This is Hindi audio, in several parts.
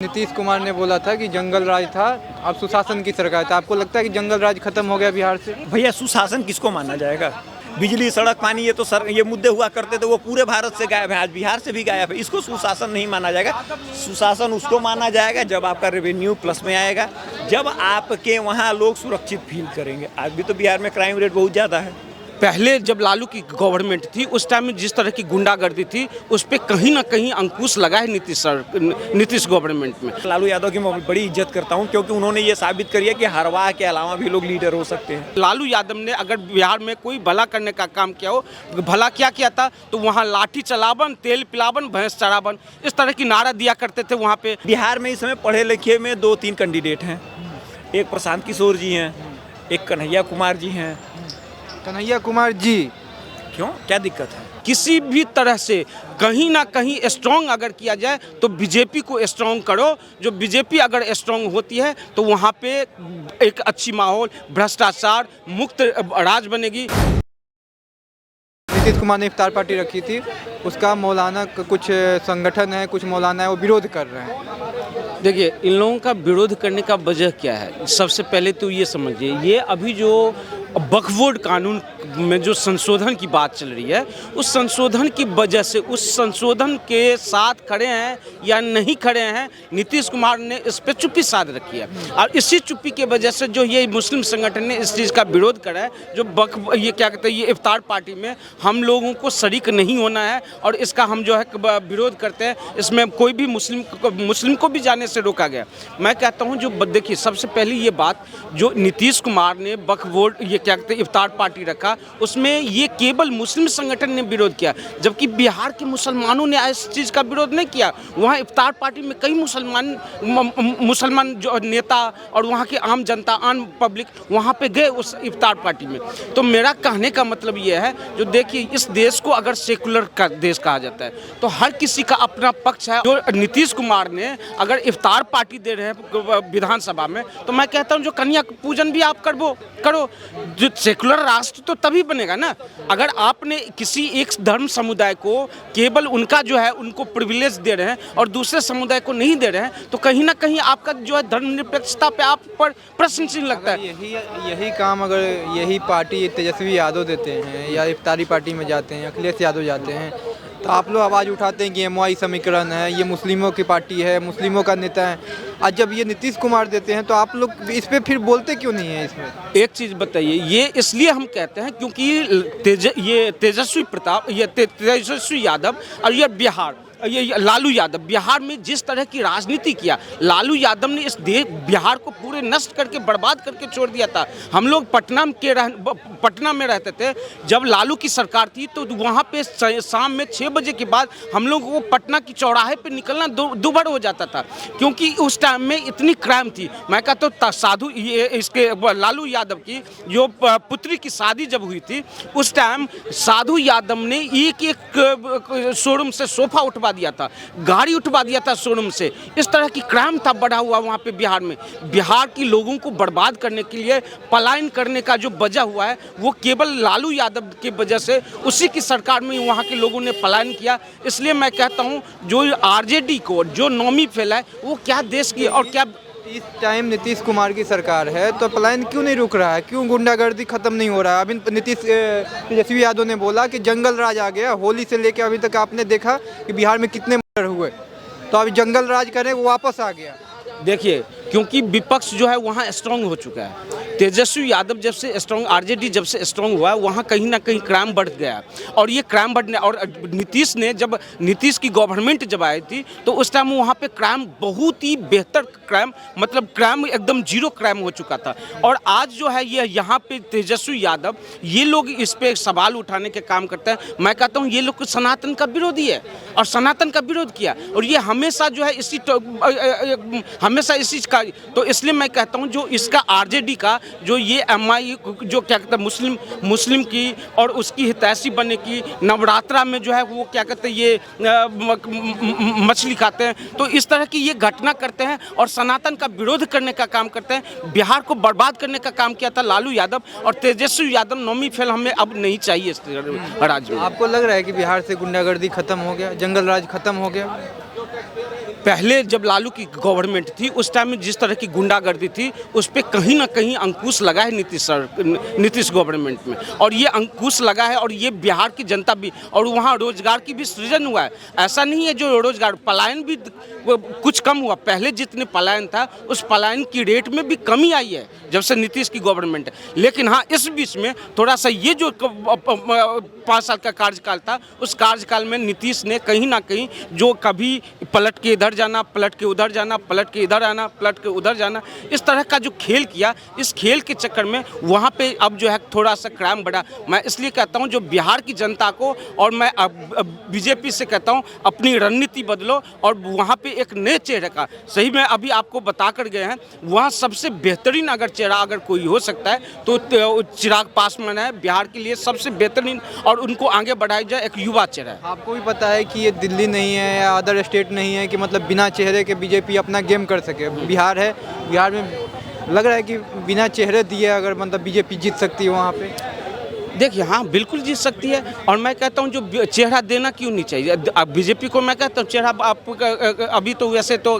नीतीश कुमार ने बोला था कि जंगल राज था, अब सुशासन की सरकार था। आपको लगता है कि जंगल राज खत्म हो गया बिहार से? भैया सुशासन किसको माना जाएगा? बिजली, सड़क, पानी, ये तो ये मुद्दे हुआ करते थे, वो पूरे भारत से गायब है, आज बिहार से भी गायब है। इसको सुशासन नहीं माना जाएगा। सुशासन उसको माना जाएगा जब आपका रेवेन्यू प्लस में आएगा, जब आपके वहाँ लोग सुरक्षित फील करेंगे। आज भी तो बिहार में क्राइम रेट बहुत ज़्यादा है। पहले जब लालू की गवर्नमेंट थी उस टाइम में जिस तरह की गुंडागर्दी थी उस पर कहीं ना कहीं अंकुश लगा है नीतीश गवर्नमेंट में। लालू यादव की मैं बड़ी इज्जत करता हूं क्योंकि उन्होंने ये साबित करी है कि हरवाह के अलावा भी लोग लीडर हो सकते हैं। लालू यादव ने अगर बिहार में कोई भला करने का काम किया हो, भला क्या किया था तो वहाँ लाठी चलावन, तेल पिलावन, भैंस चरावन, इस तरह की नारा दिया करते थे वहाँ पे। बिहार में इस समय पढ़े लिखे में 2-3 कैंडिडेट हैं। एक प्रशांत किशोर जी हैं, एक कन्हैया कुमार जी हैं। कन्हैया कुमार जी क्यों, क्या दिक्कत है? किसी भी तरह से कहीं ना कहीं स्ट्रॉन्ग अगर किया जाए तो बीजेपी को स्ट्रॉन्ग करो। जो बीजेपी अगर स्ट्रॉन्ग होती है तो वहाँ पे एक अच्छी माहौल, भ्रष्टाचार मुक्त राज बनेगी। नीतीश कुमार ने इफ्तार पार्टी रखी थी, उसका मौलाना कुछ संगठन है, कुछ मौलाना है, वो विरोध कर रहे हैं। देखिए, इन लोगों का विरोध करने का वजह क्या है? सबसे पहले तो ये समझिए, ये अभी जो वक्फ कानून में जो संशोधन की बात चल रही है, उस संशोधन की वजह से, उस संशोधन के साथ खड़े हैं या नहीं खड़े हैं, नीतीश कुमार ने इस पर चुप्पी साध रखी है। और इसी चुप्पी की वजह से जो ये मुस्लिम संगठन ने इस चीज़ का विरोध करा है, जो ये क्या कहते हैं, ये इफ्तार पार्टी में हम लोगों को शरीक नहीं होना है और इसका हम जो है विरोध करते हैं। इसमें कोई भी मुस्लिम को भी जाने से रोका गया। मैं कहता हूँ जो देखिए, सबसे पहली ये बात, जो नीतीश कुमार ने वक्फ बोर्ड, ये क्या कहते हैं, इफ्तार पार्टी रखा, उसमें ये केवल मुस्लिम संगठन ने विरोध किया, जबकि बिहार के मुसलमानों ने इस चीज़ का विरोध नहीं किया। वहाँ इफ्तार पार्टी में कई मुसलमान जो नेता और वहाँ की आम जनता, आम पब्लिक वहाँ पे गए उस इफ्तार पार्टी में। तो मेरा कहने का मतलब ये है, जो देखिए, इस देश को अगर सेकुलर का देश कहा जाता है तो हर किसी का अपना पक्ष है। जो नीतीश कुमार ने अगर इफ्तार पार्टी दे रहे हैं विधानसभा में, तो मैं कहता हूँ जो कन्या पूजन भी आप करो। जो सेकुलर राष्ट्र तो तभी बनेगा ना, अगर आपने किसी एक धर्म समुदाय को केवल उनका जो है उनको प्रिविलेज दे रहे हैं और दूसरे समुदाय को नहीं दे रहे हैं, तो कहीं ना कहीं आपका जो है धर्मनिरपेक्षता पे आप पर प्रश्न चिन्ह लगता है। यही काम अगर यही पार्टी तेजस्वी यादव देते हैं या इफ्तारी पार्टी में जाते हैं, अखिलेश यादव जाते हैं, तो आप लोग आवाज़ उठाते हैं कि एमवाई समीकरण है, ये मुस्लिमों की पार्टी है, मुस्लिमों का नेता है। आज जब ये नीतीश कुमार देते हैं तो आप लोग इस पे फिर बोलते क्यों नहीं है? इसमें एक चीज़ बताइए, ये इसलिए हम कहते हैं क्योंकि ये तेजस्वी यादव और ये लालू यादव बिहार में जिस तरह की राजनीति किया, लालू यादव ने इस बिहार को पूरे नष्ट करके बर्बाद करके छोड़ दिया था। हम लोग पटना में रहते थे जब लालू की सरकार थी, तो वहाँ पे शाम में 6 बजे के बाद हम लोगों को पटना की चौराहे पे निकलना दुभर हो जाता था, क्योंकि उस टाइम में इतनी क्राइम थी। मैं कहता हूँ इसके लालू यादव की जो पुत्री की शादी जब हुई थी, उस टाइम साधु यादव ने एक शोरूम से सोफा उठवा दिया था, गाड़ी उठवा दिया था शोरूम से। इस तरह की क्राइम था बढ़ा हुआ वहाँ पे बिहार में। बिहार की लोगों को बर्बाद करने के लिए पलायन करने का जो वजह हुआ है, वो केवल लालू यादव की वजह से, उसी की सरकार में वहाँ के लोगों ने पलायन किया। इसलिए मैं कहता हूँ जो आरजेडी को जो नौमी फैलाए, वो क्या देश की और क्या। इस टाइम नीतीश कुमार की सरकार है तो पलायन क्यों नहीं रुक रहा है? क्यों गुंडागर्दी खत्म नहीं हो रहा है? अभी तेजस्वी यादव ने बोला कि जंगल राज आ गया। होली से लेकर अभी तक आपने देखा कि बिहार में कितने मर्डर हुए, तो अभी जंगल राज करें, वो वापस आ गया। देखिए, क्योंकि विपक्ष जो है वहाँ स्ट्रांग हो चुका है। तेजस्वी यादव जब से स्ट्रांग, आरजेडी जब से स्ट्रांग हुआ है, वहाँ कहीं ना कहीं क्राइम बढ़ गया। और ये क्राइम बढ़ने, और नीतीश की गवर्नमेंट जब आई थी तो उस टाइम वहाँ पे क्राइम बहुत ही बेहतर क्राइम, मतलब क्राइम एकदम जीरो क्राइम हो चुका था। और आज जो है ये यहाँ पे तेजस्वी यादव, ये लोग इस पे सवाल उठाने के काम करते हैं। मैं कहता हूँ ये लोग सनातन का विरोधी है और सनातन का विरोध किया, और ये हमेशा जो है हमेशा इस चीज़ का। तो इसलिए मैं कहता हूँ जो इसका आरजेडी का जो ये एमआई जो क्या कहते हैं मुस्लिम की और उसकी हितैषी बनने की, नवरात्रा में जो है वो क्या कहते हैं ये मछली खाते हैं, तो इस तरह की ये घटना करते हैं और सनातन का विरोध करने का काम करते हैं। बिहार को बर्बाद करने का काम किया था लालू यादव और तेजस्वी यादव। नौमी फेल हमें अब नहीं चाहिए इस राज्य में। आपको लग रहा है कि बिहार से गुंडागर्दी खत्म हो गया, जंगल राज खत्म हो गया? पहले जब लालू की गवर्नमेंट थी उस टाइम में जिस तरह की गुंडागर्दी थी उस पर कहीं ना कहीं अंकुश लगा है नीतीश गवर्नमेंट में, और ये अंकुश लगा है और ये बिहार की जनता भी, और वहाँ रोजगार की भी सृजन हुआ है। ऐसा नहीं है जो रोजगार, पलायन भी कुछ कम हुआ, पहले जितने पलायन था उस पलायन की रेट में भी कमी आई है जब से नीतीश की गवर्नमेंट है। लेकिन हाँ, इस बीच में थोड़ा सा ये जो 5 साल का कार्यकाल था उस कार्यकाल में नीतीश ने कहीं ना कहीं जो कभी पलट के इधर जाना, पलट के उधर जाना, पलट के इधर आना, पलट के उधर जाना, इस तरह का जो खेल किया, इस खेल के चक्कर में वहाँ पे अब जो है थोड़ा सा क्राइम बढ़ा। मैं इसलिए कहता हूँ जो बिहार की जनता को, और मैं बीजेपी से कहता हूँ अपनी रणनीति बदलो और वहाँ पे एक नए चेहरे का, सही में अभी आपको बता कर गए हैं, वहाँ सबसे बेहतरीन अगर चेहरा अगर कोई हो सकता है तो चिराग पासवान है, बिहार के लिए सबसे बेहतरीन, और उनको आगे बढ़ाया जाए एक युवा चेहरा है। आपको भी पता है कि ये दिल्ली नहीं है या अदर स्टेट नहीं है कि मतलब बिना चेहरे के बीजेपी अपना गेम कर सके। बिहार है, बिहार में लग रहा है कि बिना चेहरे दिए अगर मतलब बीजेपी जीत सकती है वहाँ पे। देखिए हाँ, बिल्कुल जीत सकती है, और मैं कहता हूँ जो चेहरा देना क्यों नहीं चाहिए। अब बीजेपी को मैं कहता हूँ चेहरा, आप अभी तो वैसे तो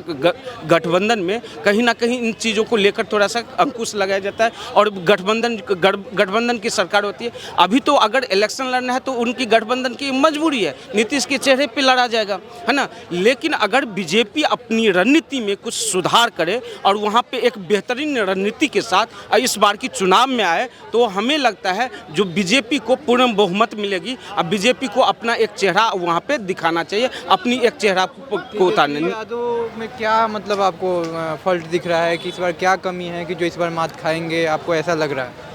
गठबंधन में कहीं ना कहीं इन चीज़ों को लेकर थोड़ा सा अंकुश लगाया जाता है, और गठबंधन की सरकार होती है। अभी तो अगर इलेक्शन लड़ना है तो उनकी गठबंधन की मजबूरी है, नीतीश के चेहरे पर लड़ा जाएगा, है ना। लेकिन अगर बीजेपी अपनी रणनीति में कुछ सुधार करे और वहाँ पर एक बेहतरीन रणनीति के साथ इस बार की चुनाव में आए तो हमें लगता है जो बीजेपी को पूर्ण बहुमत मिलेगी। अब बीजेपी को अपना एक चेहरा वहाँ पे दिखाना चाहिए, अपनी एक चेहरा को उतारने। यादव में क्या मतलब आपको फॉल्ट दिख रहा है कि इस बार क्या कमी है कि जो इस बार मात खाएंगे, आपको ऐसा लग रहा है?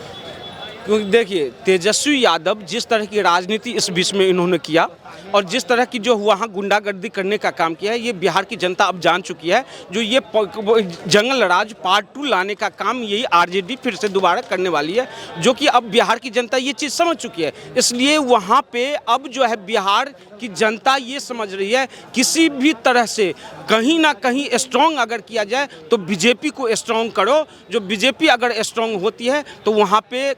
क्योंकि देखिए तेजस्वी यादव जिस तरह की राजनीति इस बीच में इन्होंने किया और जिस तरह की जो वहाँ गुंडागर्दी करने का काम किया है, ये बिहार की जनता अब जान चुकी है। जो ये जंगल राज पार्ट 2 लाने का काम यही आरजेडी फिर से दोबारा करने वाली है, जो कि अब बिहार की जनता ये चीज़ समझ चुकी है। इसलिए वहाँ पे अब जो है बिहार की जनता ये समझ रही है किसी भी तरह से कहीं ना कहीं स्ट्रॉन्ग अगर किया जाए तो बीजेपी को स्ट्रॉन्ग करो। जो बीजेपी अगर स्ट्रॉन्ग होती है तो वहाँ पे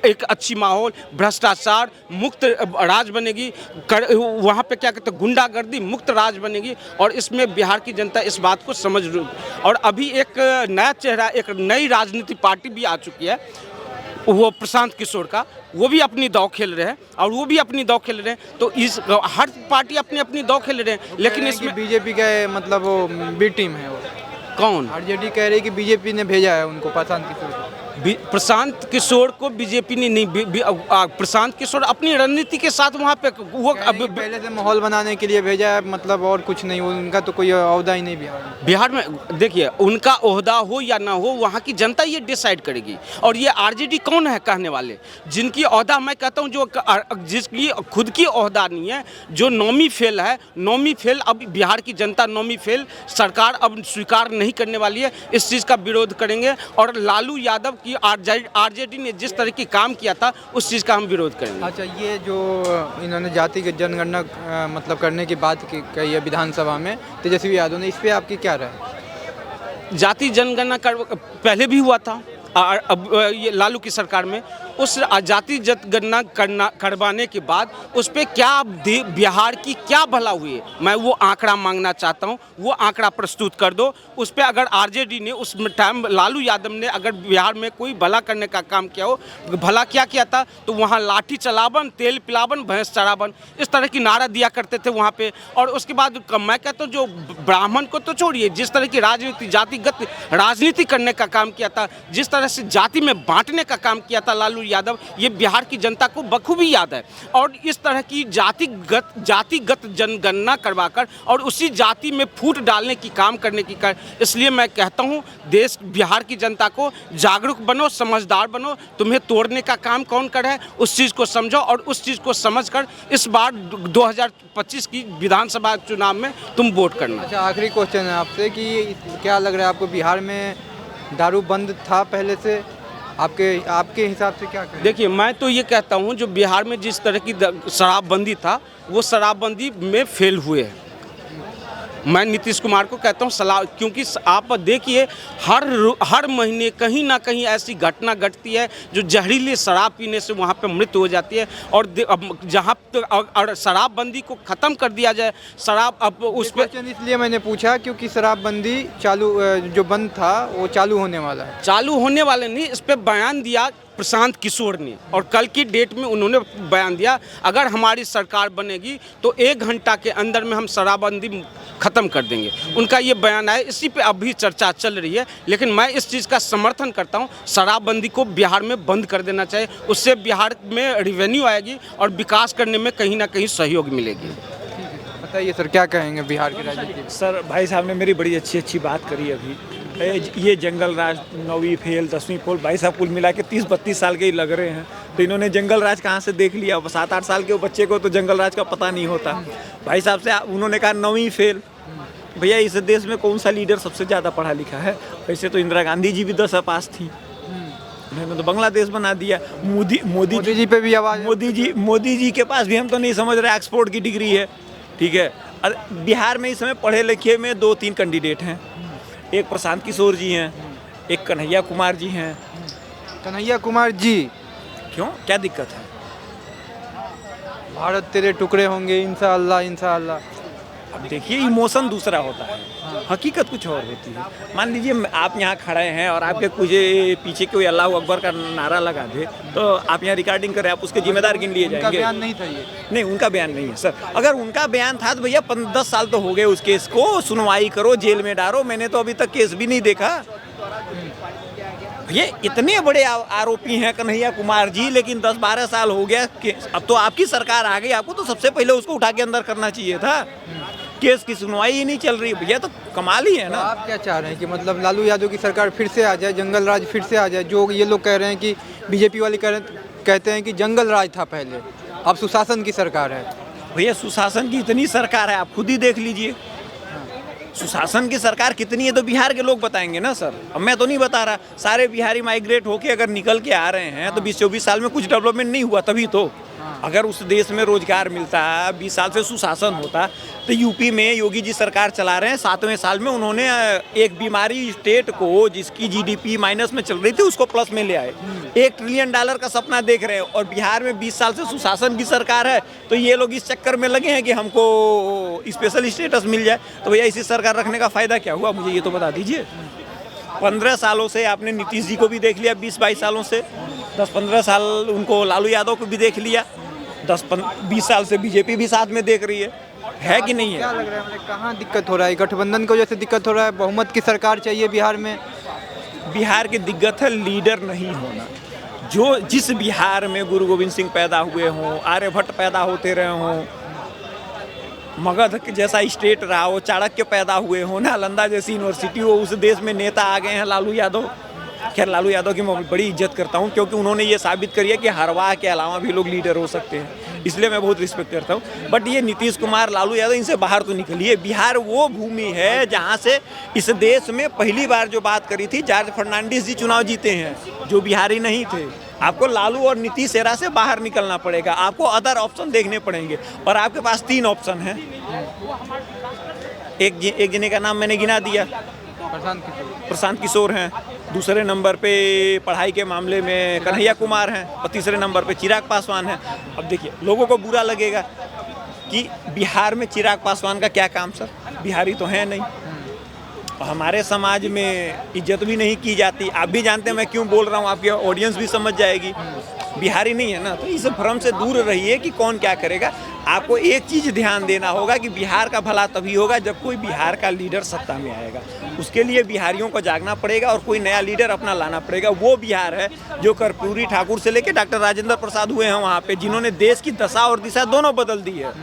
एक अच्छी माहौल, भ्रष्टाचार मुक्त राज बनेगी, वहाँ पे क्या कहते हैं गुंडागर्दी मुक्त राज बनेगी, और इसमें बिहार की जनता इस बात को समझ रही है। और अभी एक नया चेहरा, एक नई राजनीति पार्टी भी आ चुकी है, वो प्रशांत किशोर का, वो भी अपनी दाव खेल रहे हैं और वो भी अपनी दाव खेल रहे हैं। तो इस हर पार्टी अपनी अपनी दाव खेल रहे हैं, लेकिन इसमें बीजेपी का मतलब वो बी टीम है। वो कौन? आरजेडी कह रही है कि बीजेपी ने भेजा है उनको, प्रशांत किशोर को। प्रशांत किशोर को बीजेपी ने नहीं, प्रशांत किशोर अपनी रणनीति के साथ वहाँ पे वो पहले से माहौल बनाने के लिए भेजा है, मतलब और कुछ नहीं, उनका तो कोई ओहदा ही नहीं बिहार में। देखिए उनका ओहदा हो या ना हो वहाँ की जनता ये डिसाइड करेगी। और ये आरजेडी कौन है कहने वाले, जिनकी ओहदा मैं कहता हूँ जो जिसकी खुद की ओहदा नहीं है, जो नौमी फेल है, नौमी फेल अब बिहार की जनता नौमी फेल सरकार अब स्वीकार नहीं करने वाली है। इस चीज़ का विरोध करेंगे और लालू यादव कि आरजेडी ने जिस तरह की काम किया था उस चीज़ का हम विरोध करेंगे। अच्छा, ये जो इन्होंने जातिगत जनगणना मतलब करने की बात कही है विधानसभा में तेजस्वी यादव ने, इस पे आपकी क्या राय है? जाति जनगणना पहले भी हुआ था, अब ये लालू की सरकार में उस जाति जनगणना करवाने के बाद उस पर क्या बिहार की क्या भला हुई है, मैं वो आंकड़ा मांगना चाहता हूँ। वो आंकड़ा प्रस्तुत कर दो। उस पर अगर आरजेडी ने उस टाइम लालू यादव ने अगर बिहार में कोई भला करने का काम किया हो, भला क्या किया था, तो वहाँ लाठी चलावन, तेल पिलावन, भैंस चरावन, इस तरह की नारा दिया करते थे वहाँ पे। और उसके बाद मैं कहता हूँ जो ब्राह्मण को तो छोड़िए, जिस तरह की राजनीति जातिगत राजनीति करने का काम किया था, जिस तरह से जाति में बांटने का काम किया था लालू यादव, ये बिहार की जनता को बखूबी याद है। और इस तरह की जातिगत जनगणना करवाकर और उसी जाति में फूट डालने की काम करने की इसलिए मैं कहता हूँ देश बिहार की जनता को जागरूक बनो, समझदार बनो। तुम्हें तोड़ने का काम कौन कर रहा है उस चीज़ को समझो और उस चीज़ को समझकर इस बार 2025 की विधानसभा चुनाव में तुम वोट करना। अच्छा, आखिरी क्वेश्चन है आपसे कि क्या लग रहा है आपको, बिहार में दारू बंद था पहले से, आपके हिसाब से क्या करें? देखिए मैं तो ये कहता हूँ जो बिहार में जिस तरह की शराबबंदी था वो शराबबंदी में फेल हुए हैं। मैं नीतीश कुमार को कहता हूँ सलाह, क्योंकि आप देखिए हर महीने कहीं ना कहीं ऐसी घटना घटती है जो जहरीले शराब पीने से वहाँ पे मृत्यु हो जाती है। और जहाँ और शराबबंदी को ख़त्म कर दिया जाए, शराब अब उस पर इसलिए मैंने पूछा क्योंकि शराबबंदी चालू जो बंद था वो चालू होने वाला है। चालू होने वाले नहीं, इस पर बयान दिया प्रशांत किशोर ने, और कल की डेट में उन्होंने बयान दिया अगर हमारी सरकार बनेगी तो 1 घंटा के अंदर में हम शराबबंदी ख़त्म कर देंगे। उनका ये बयान है, इसी पे अभी चर्चा चल रही है। लेकिन मैं इस चीज़ का समर्थन करता हूँ, शराबबंदी को बिहार में बंद कर देना चाहिए। उससे बिहार में रेवेन्यू आएगी और विकास करने में कहीं ना कहीं सहयोग मिलेगी। बताइए सर, क्या कहेंगे बिहार की राजनीति? सर भाई साहब ने मेरी बड़ी अच्छी बात करी अभी। ये जंगल राज 9वीं फेल 10वीं फेल, भाई साहब कुल मिला के 30-32 साल के ही लग रहे हैं। तो इन्होंने जंगल राज कहाँ से देख लिया? 7-8 साल के बच्चे को तो जंगल राज का पता नहीं होता। भाई साहब से उन्होंने कहा 9वीं फेल। भैया इस देश में कौन सा लीडर सबसे ज़्यादा पढ़ा लिखा है? वैसे तो इंदिरा गांधी जी भी 10 पास थी, उन्होंने तो बांग्लादेश बना दिया। मोदी जी पे भी आवाज़, मोदी जी के पास भी हम तो नहीं समझ रहे एक्सपोर्ट की डिग्री है, ठीक है। बिहार में इस समय पढ़े लिखे में 2-3 कैंडिडेट हैं। एक प्रशांत किशोर जी हैं, एक कन्हैया कुमार जी हैं। कन्हैया कुमार जी, क्यों, क्या दिक्कत है? भारत तेरे टुकड़े होंगे इंशाअल्लाह इंशाअल्लाह। अब देखिए इमोशन दूसरा होता है, हकीकत कुछ और होती है। मान लीजिए आप यहाँ खड़े हैं और आपके कुछ पीछे कोई अल्लाह अकबर का नारा लगा दे, तो आप यहाँ रिकॉर्डिंग करें, आप उसके जिम्मेदार गिन लिए जाएंगे। उनका बयान नहीं था ये? नहीं, उनका बयान नहीं है सर। अगर उनका बयान था तो भैया 10 साल तो हो गए उस केस को, सुनवाई करो, जेल में डालो। मैंने तो अभी तक केस भी नहीं देखा। ये इतने बड़े आरोपी हैं कन्हैया कुमार जी, लेकिन 10-12 साल हो गया। अब तो आपकी सरकार आ गई, आपको तो सबसे पहले उसको उठा के अंदर करना चाहिए था। केस की सुनवाई ही नहीं चल रही भैया, तो कमाल ही है ना। आप क्या चाह रहे हैं कि मतलब लालू यादव की सरकार फिर से आ जाए, जंगल राज फिर से आ जाए? जो ये लोग कह रहे हैं कि बीजेपी वाले कहते हैं कि जंगल राज था पहले, अब सुशासन की सरकार है। भैया सुशासन की इतनी सरकार है, आप खुद ही देख लीजिए सुशासन की सरकार कितनी है, तो बिहार के लोग बताएंगे ना सर। अब मैं तो नहीं बता रहा। सारे बिहारी माइग्रेट होके अगर निकल के आ रहे हैं तो 20-24 साल में कुछ डेवलपमेंट नहीं हुआ, तभी तो। अगर उस देश में रोजगार मिलता, 20 साल से सुशासन होता, तो यूपी में योगी जी सरकार चला रहे हैं, 7वें साल में उन्होंने एक बीमारी स्टेट को जिसकी जीडीपी माइनस में चल रही थी उसको प्लस में ले आए। $1 ट्रिलियन का सपना देख रहे हैं, और बिहार में 20 साल से सुशासन की सरकार है, तो ये लोग इस चक्कर में लगे हैं कि हमको स्पेशल स्टेटस मिल जाए। तो भैया इसी सरकार रखने का फायदा क्या हुआ, मुझे ये तो बता दीजिए। 15 सालों से आपने नीतीश जी को भी देख लिया, 20-22 सालों से 10-15 साल उनको लालू यादव को भी देख लिया, 10-20 साल से बीजेपी भी साथ में देख रही है कि नहीं है? क्या लग रहा है, मतलब कहाँ दिक्कत हो रहा है? गठबंधन की वजह से दिक्कत हो रहा है? बहुमत की सरकार चाहिए बिहार में? बिहार की दिक्कत है लीडर नहीं होना। जिस बिहार में गुरु गोविंद सिंह पैदा हुए हों, आर्यभट्ट पैदा होते रहे हों, मगध जैसा स्टेट रहा हो, चाणक्य पैदा हुए हो, नालंदा जैसी यूनिवर्सिटी हो, उस देश में नेता आ गए हैं लालू यादव। खैर लालू यादव की मैं बड़ी इज्जत करता हूं, क्योंकि उन्होंने ये साबित करी है कि हरवाह के अलावा भी लोग लीडर हो सकते हैं, इसलिए मैं बहुत रिस्पेक्ट करता हूं। बट ये नीतीश कुमार, लालू यादव, इनसे बाहर तो निकलिए। बिहार वो भूमि है जहां से इस देश में पहली बार जो बात करी थी, जॉर्ज फर्नांडिस जी चुनाव जीते हैं, जो बिहारी नहीं थे। आपको लालू और नीतीश एरा से बाहर निकलना पड़ेगा, आपको अदर ऑप्शन देखने पड़ेंगे, और आपके पास 3 ऑप्शन हैं। एक जने का नाम मैंने गिना दिया, प्रशांत किशोर हैं, दूसरे नंबर पे पढ़ाई के मामले में कन्हैया कुमार हैं, और तीसरे नंबर पे चिराग पासवान हैं। अब देखिए लोगों को बुरा लगेगा कि बिहार में चिराग पासवान का क्या काम सर, बिहारी तो हैं नहीं, हमारे समाज में इज्जत भी नहीं की जाती। आप भी जानते हैं मैं क्यों बोल रहा हूँ, आपकी ऑडियंस भी समझ जाएगी। बिहारी नहीं है ना, तो इस भ्रम से दूर रहिए कि कौन क्या करेगा। आपको एक चीज़ ध्यान देना होगा कि बिहार का भला तभी होगा जब कोई बिहार का लीडर सत्ता में आएगा। उसके लिए बिहारियों को जागना पड़ेगा और कोई नया लीडर अपना लाना पड़ेगा। वो बिहार है जो कर्पूरी ठाकुर से लेकर डॉक्टर राजेंद्र प्रसाद हुए हैं वहाँ पे, जिन्होंने देश की दशा और दिशा दोनों बदल दी है।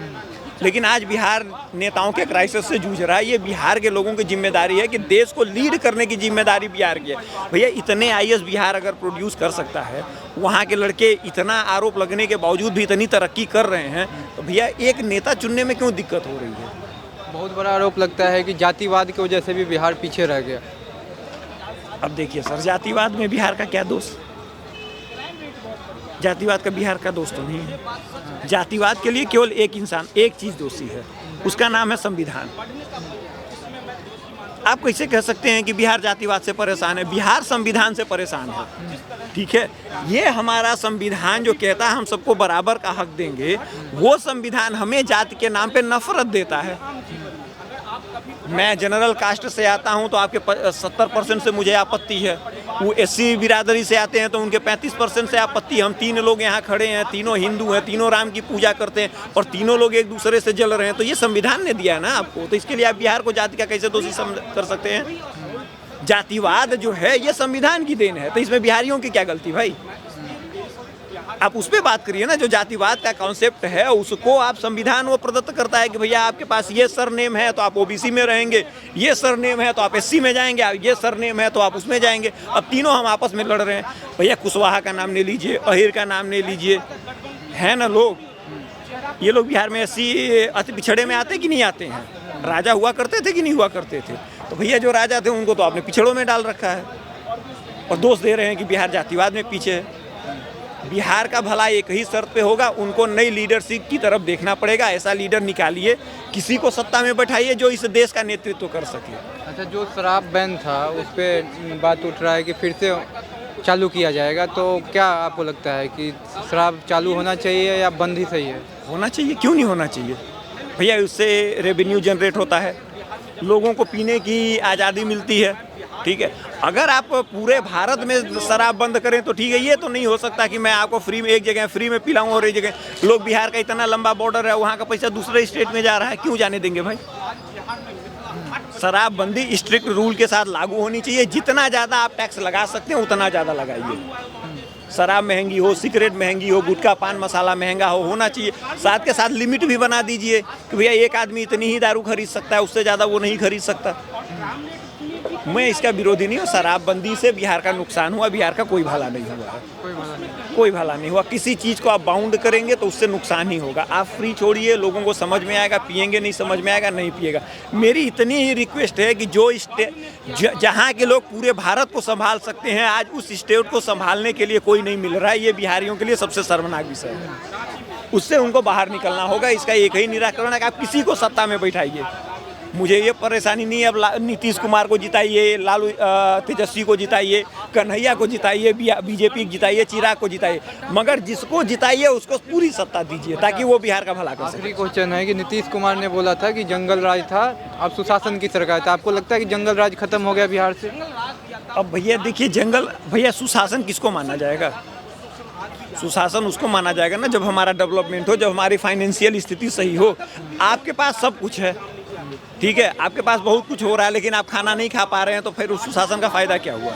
लेकिन आज बिहार नेताओं के क्राइसिस से जूझ रहा है। ये बिहार के लोगों की जिम्मेदारी है कि देश को लीड करने की जिम्मेदारी बिहार की है। भैया इतने आईएएस बिहार अगर प्रोड्यूस कर सकता है, वहाँ के लड़के इतना आरोप लगने के बावजूद भी इतनी तरक्की कर रहे हैं, तो भैया एक नेता चुनने में क्यों दिक्कत हो रही है? बहुत बड़ा आरोप लगता है कि जातिवाद की वजह से भी बिहार पीछे रह गया। अब देखिए सर, जातिवाद में बिहार का क्या दोष? जातिवाद का बिहार का दोष तो नहीं है। जातिवाद के लिए केवल एक इंसान, एक चीज़ दोषी है, उसका नाम है संविधान। आप कैसे कह सकते हैं कि बिहार जातिवाद से परेशान है? बिहार संविधान से परेशान है, ठीक है। ये हमारा संविधान जो कहता है हम सबको बराबर का हक देंगे, वो संविधान हमें जाति के नाम पे नफरत देता है। मैं जनरल कास्ट से आता हूं तो आपके 70% से मुझे आपत्ति है। वो एससी बिरादरी से आते हैं तो उनके 35% से आपत्ति। हम 3 लोग यहाँ खड़े हैं, तीनों हिंदू हैं, तीनों राम की पूजा करते हैं और तीनों लोग एक दूसरे से जल रहे हैं। तो ये संविधान ने दिया है ना आपको, तो इसके लिए आप बिहार को जाति का कैसे दोषी कर सकते हैं? जातिवाद जो है ये संविधान की देन है, तो इसमें बिहारियों की क्या गलती भाई? आप उस पर बात करिए ना। जो जातिवाद का कॉन्सेप्ट है उसको आप संविधान वो प्रदत्त करता है कि भैया आपके पास ये सरनेम है तो आप ओबीसी में रहेंगे, ये सरनेम है तो आप एससी में जाएंगे, ये सरनेम है तो आप उसमें जाएंगे। अब तीनों हम आपस में लड़ रहे हैं। भैया कुशवाहा का नाम ले लीजिए, अहिर का नाम ले लीजिए, है ना लोग। ये लोग बिहार में एससी अति पिछड़े में आते कि नहीं आते हैं? राजा हुआ करते थे कि नहीं हुआ करते थे? तो भैया जो राजा थे उनको तो आपने पिछड़ों में डाल रखा है और दोष दे रहे हैं कि बिहार जातिवाद में पीछे है। बिहार का भला एक ही शर्त पे होगा, उनको नई लीडरशिप की तरफ देखना पड़ेगा। ऐसा लीडर निकालिए, किसी को सत्ता में बैठाइए जो इस देश का नेतृत्व कर सके। अच्छा, जो शराब बैन था उस पर बात उठ रहा है कि फिर से चालू किया जाएगा, तो क्या आपको लगता है कि शराब चालू होना चाहिए या बंद ही सही है? होना चाहिए, क्यों नहीं होना चाहिए भैया? उससे रेवेन्यू जनरेट होता है, लोगों को पीने की आज़ादी मिलती है, ठीक है। अगर आप पूरे भारत में शराब बंद करें तो ठीक है। ये तो नहीं हो सकता कि मैं आपको फ्री में एक जगह फ्री में पिलाऊं और एक जगह लोग, बिहार का इतना लंबा बॉर्डर है, वहाँ का पैसा दूसरे स्टेट में जा रहा है, क्यों जाने देंगे भाई? शराबबंदी स्ट्रिक्ट रूल के साथ लागू होनी चाहिए। जितना ज़्यादा आप टैक्स लगा सकते हैं उतना ज़्यादा लगाइए। शराब महंगी हो, सिगरेट महंगी हो, गुटखा पान मसाला महंगा हो, होना चाहिए। साथ के साथ लिमिट भी बना दीजिए कि भैया एक आदमी इतनी ही दारू खरीद सकता है, उससे ज़्यादा वो नहीं खरीद सकता। मैं इसका विरोधी नहीं हूँ। शराबबंदी से बिहार का नुकसान हुआ, बिहार का कोई भला नहीं हुआ है, कोई भला नहीं हुआ। किसी चीज़ को आप बाउंड करेंगे तो उससे नुकसान ही होगा। आप फ्री छोड़िए, लोगों को समझ में आएगा, पिएंगे, नहीं समझ में आएगा, नहीं पिएगा। मेरी इतनी ही रिक्वेस्ट है कि जो जहाँ के लोग पूरे भारत को संभाल सकते हैं, आज उस स्टेट को संभालने के लिए कोई नहीं मिल रहा है। ये बिहारियों के लिए सबसे शर्मनाक विषय है। उससे उनको बाहर निकलना होगा। इसका एक ही निराकरण है कि आप किसी को सत्ता में बैठाइए। मुझे ये परेशानी नहीं है। अब नीतीश कुमार को जिताइए, लालू तेजस्वी को जिताइए, कन्हैया को जिताइए, बीजेपी को जिताइए, चिराग को जिताइए, मगर जिसको जिताइए उसको पूरी सत्ता दीजिए ताकि वो बिहार का भला कर सके। आखिरी क्वेश्चन है कि नीतीश कुमार ने बोला था कि जंगल राज था, अब सुशासन की सरकार था। आपको लगता है कि जंगल राज खत्म हो गया बिहार से? अब भैया देखिए, भैया सुशासन किसको माना जाएगा? सुशासन उसको माना जाएगा ना जब हमारा डेवलपमेंट हो, जब हमारी फाइनेंशियल स्थिति सही हो। आपके पास सब कुछ है, ठीक है, आपके पास बहुत कुछ हो रहा है, लेकिन आप खाना नहीं खा पा रहे हैं, तो फिर उस सुशासन का फायदा क्या हुआ?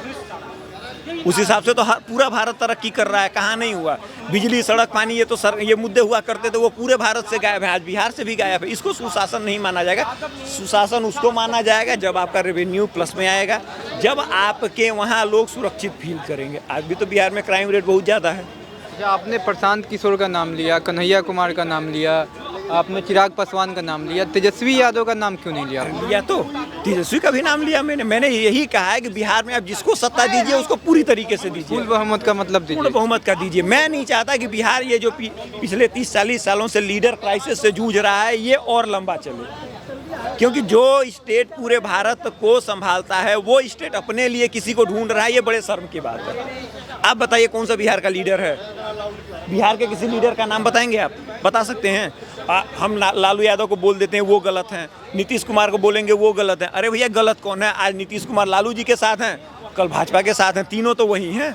उस हिसाब से तो पूरा भारत तरक्की कर रहा है, कहाँ नहीं हुआ। बिजली, सड़क, पानी, ये तो ये मुद्दे हुआ करते थे, वो पूरे भारत से गायब है, आज बिहार से भी गायब है। इसको सुशासन नहीं माना जाएगा। सुशासन उसको माना जाएगा जब आपका रेवेन्यू प्लस में आएगा, जब आपके वहाँ लोग सुरक्षित फील करेंगे। आज भी तो बिहार में क्राइम रेट बहुत ज़्यादा है। आपने प्रशांत किशोर का नाम लिया, कन्हैया कुमार का नाम लिया, आपने चिराग पासवान का नाम लिया, तेजस्वी यादव का नाम क्यों नहीं लिया? लिया तो तेजस्वी का भी नाम लिया मैंने यही कहा है कि बिहार में आप जिसको सत्ता दीजिए उसको पूरी तरीके से दीजिए। फुल बहुमत का मतलब दीजिए, पूर्ण बहुमत का दीजिए। मैं नहीं चाहता कि बिहार ये जो पिछले 30-40 सालों से लीडर क्राइसिस से जूझ रहा है ये और लंबा चले, क्योंकि जो स्टेट पूरे भारत को संभालता है वो स्टेट अपने लिए किसी को ढूंढ रहा है, ये बड़े शर्म की बात है। आप बताइए कौन सा बिहार का लीडर है? बिहार के किसी लीडर का नाम बताएंगे? आप बता सकते हैं? हम लालू यादव को बोल देते हैं वो गलत हैं, नीतीश कुमार को बोलेंगे वो गलत हैं। अरे भैया गलत कौन है? आज नीतीश कुमार लालू जी के साथ हैं, कल भाजपा के साथ हैं, तीनों तो वही हैं,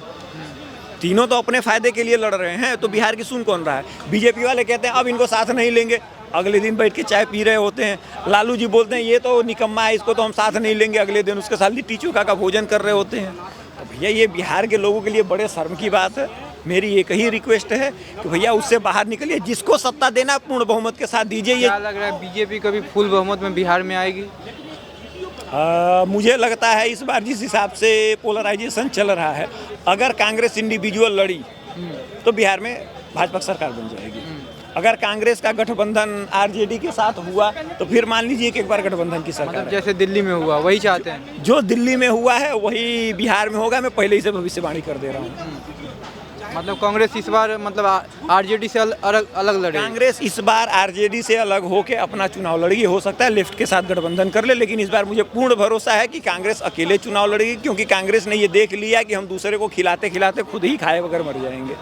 तीनों तो अपने फायदे के लिए लड़ रहे हैं। तो बिहार की सुन कौन रहा है? बीजेपी वाले कहते हैं अब इनको साथ नहीं लेंगे, अगले दिन बैठ के चाय पी रहे होते हैं। लालू जी बोलते हैं ये तो निकम्मा है, इसको तो हम साथ नहीं लेंगे, अगले दिन उसके साथ लिट्टी चोखा का भोजन कर रहे होते हैं। तो भैया ये बिहार के लोगों के लिए बड़े शर्म की बात है। मेरी एक ही रिक्वेस्ट है कि भैया उससे बाहर निकलिए, जिसको सत्ता देना पूर्ण बहुमत के साथ दीजिए। ये क्या लग रहा है बीजेपी कभी फुल बहुमत में बिहार में आएगी? मुझे लगता है इस बार जिस हिसाब से पोलराइजेशन चल रहा है, अगर कांग्रेस इंडिविजुअल लड़ी तो बिहार में भाजपा सरकार बन जाएगी। अगर कांग्रेस का गठबंधन आरजेडी के साथ हुआ तो फिर मान लीजिए कि एक बार गठबंधन की सरकार, मतलब जैसे दिल्ली में हुआ वही चाहते हैं? जो दिल्ली में हुआ है वही बिहार में होगा। मैं पहले ही से भविष्यवाणी कर दे रहा हूँ। मतलब कांग्रेस इस बार मतलब आरजेडी से अलग लड़े। कांग्रेस इस बार आरजेडी से अलग होकर अपना चुनाव लड़ेगी। हो सकता है लेफ्ट के साथ गठबंधन कर ले, लेकिन इस बार मुझे पूर्ण भरोसा है कि कांग्रेस अकेले चुनाव लड़ेगी, क्योंकि कांग्रेस ने ये देख लिया कि हम दूसरे को खिलाते खिलाते खुद ही खाए बगैर मर जाएंगे।